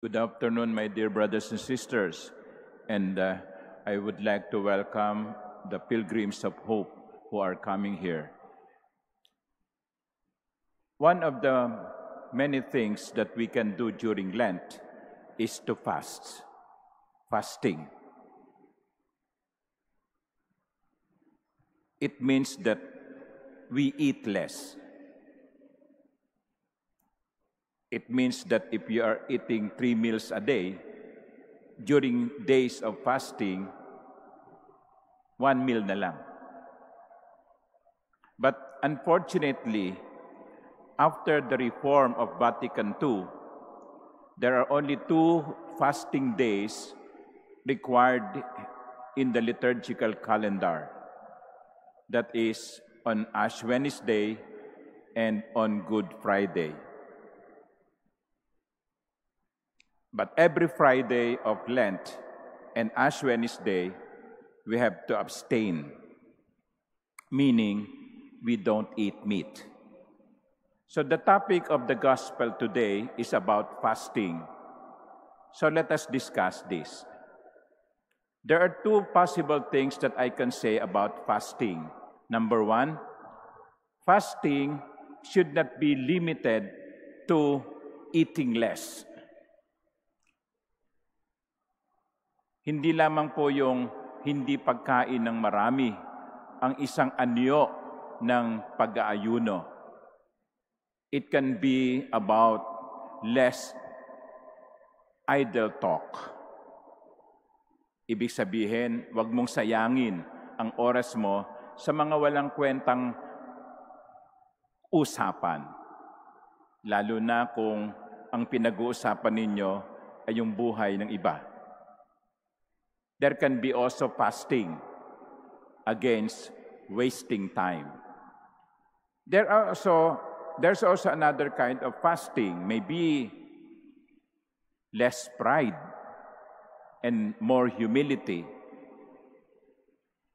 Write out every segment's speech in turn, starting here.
Good afternoon, my dear brothers and sisters. And I would like to welcome the pilgrims of hope who are coming here. One of the many things that we can do during Lent is to fast, fasting. It means that we eat less. It means that if you are eating 3 meals a day, during days of fasting, 1 meal na lang. But unfortunately, after the reform of Vatican II, there are only 2 fasting days required in the liturgical calendar. That is on Ash Wednesday and on Good Friday. But every Friday of Lent and Ash Wednesday, we have to abstain, meaning we don't eat meat. So the topic of the gospel today is about fasting. So let us discuss this. There are 2 possible things that I can say about fasting. Number 1, fasting should not be limited to eating less. Hindi lamang po yung hindi pagkain ng marami ang isang anyo ng pag-aayuno. It can be about less idle talk. Ibig sabihin, wag mong sayangin ang oras mo sa mga walang kwentang usapan. Lalo na kung ang pinag-uusapan ninyo ay yung buhay ng iba. There can be also fasting against wasting time. There's also another kind of fasting, maybe less pride and more humility.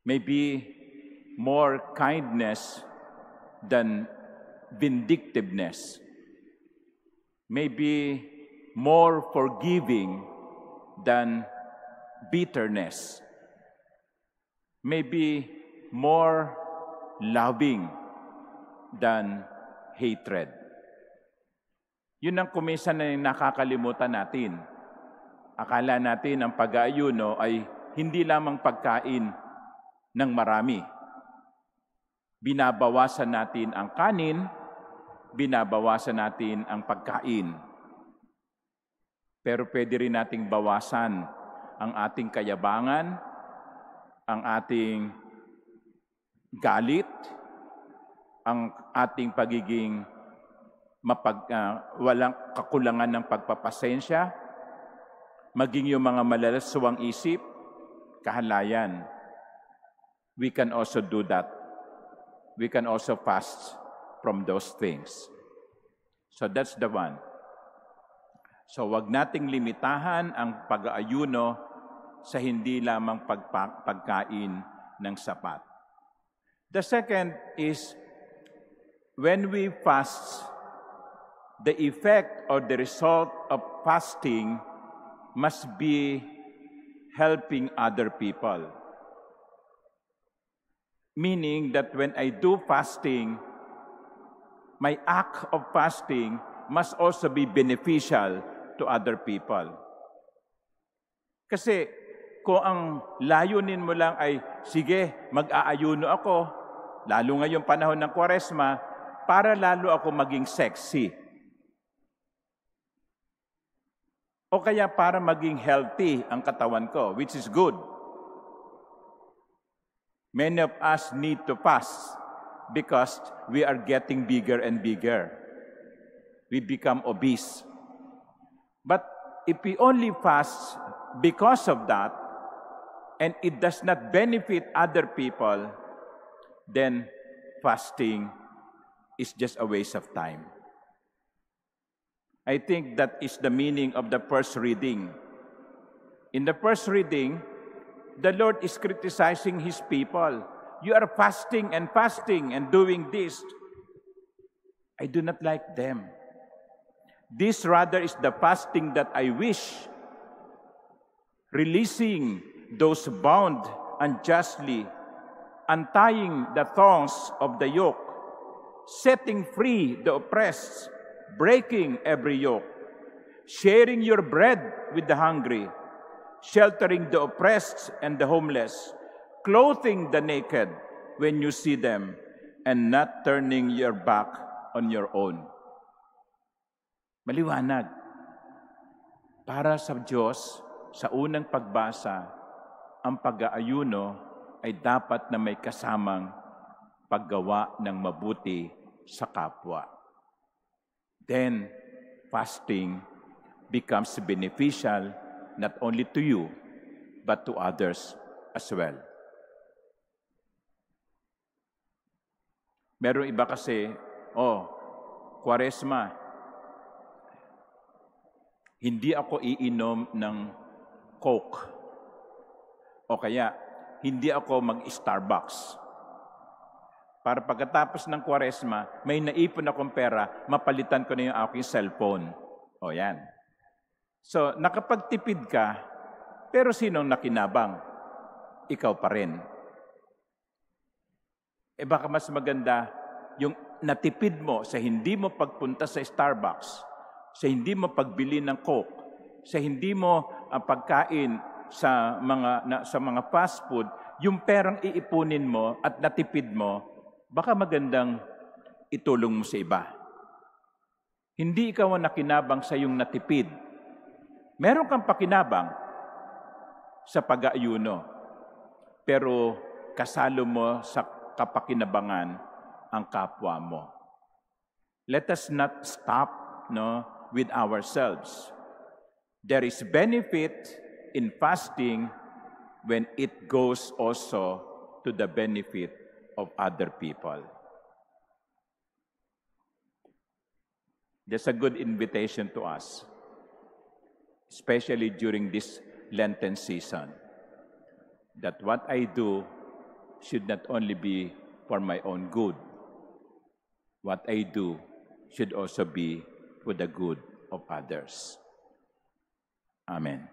Maybe more kindness than vindictiveness. Maybe more forgiving than bitterness. Maybe more loving than hatred. Yun ang kuminsan na nakakalimutan natin. Akala natin ang pag-aayuno ay hindi lamang pagkain ng marami. Binabawasan natin ang kanin, binabawasan natin ang pagkain. Pero pwede rin nating bawasan ang ating kayabangan, ang ating galit, ang ating pagiging walang kakulangan ng pagpapasensya, maging yung mga malalaswang isip, kahalayan. We can also do that. We can also fast from those things. So that's the one. So wag nating limitahan ang pag-aayuno sa hindi lamang pagkain ng sapat. The second is, when we fast, the effect or the result of fasting must be helping other people. Meaning that when I do fasting, my act of fasting must also be beneficial to other people. Kasi kung ang layunin mo lang ay, sige, mag-aayuno ako, lalo ngayong panahon ng Kwaresma, para lalo ako maging sexy. O kaya para maging healthy ang katawan ko, which is good. Many of us need to fast because we are getting bigger and bigger. We become obese. But if we only fast because of that, and it does not benefit other people, then fasting is just a waste of time. I think that is the meaning of the first reading. In the first reading, the Lord is criticizing His people. You are fasting and doing this. I do not like them. This rather is the fasting that I wish, releasing those bound unjustly, untying the thongs of the yoke, setting free the oppressed, breaking every yoke, sharing your bread with the hungry, sheltering the oppressed and the homeless, clothing the naked when you see them, and not turning your back on your own. Maliwanag. Para sa Diyos, sa unang pagbasa, ang pag-aayuno ay dapat na may kasamang paggawa ng mabuti sa kapwa. Then, fasting becomes beneficial not only to you, but to others as well. Meron iba kasi, Kwaresma, hindi ako iinom ng Coke. O kaya, hindi ako mag-Starbucks. Para pagkatapos ng Kwaresma, may naipon akong pera, mapalitan ko na yung aking cellphone. O yan. So, nakapagtipid ka, pero sinong nakinabang? Ikaw pa rin. Baka mas maganda yung natipid mo sa hindi mo pagpunta sa Starbucks, sa hindi mo pagbili ng Coke, sa hindi mo pagkain sa mga fast food, yung perang iipunin mo at natipid mo, baka magandang itulong mo sa iba. Hindi ikaw ang nakinabang sa iyong natipid. Meron kang pakinabang sa pag-aayuno, pero kasalo mo sa kapakinabangan ang kapwa mo. Let us not stop with ourselves. There is benefit in fasting when it goes also to the benefit of other people. There's a good invitation to us, especially during this Lenten season, that what I do should not only be for my own good. What I do should also be for the good of others. Amen.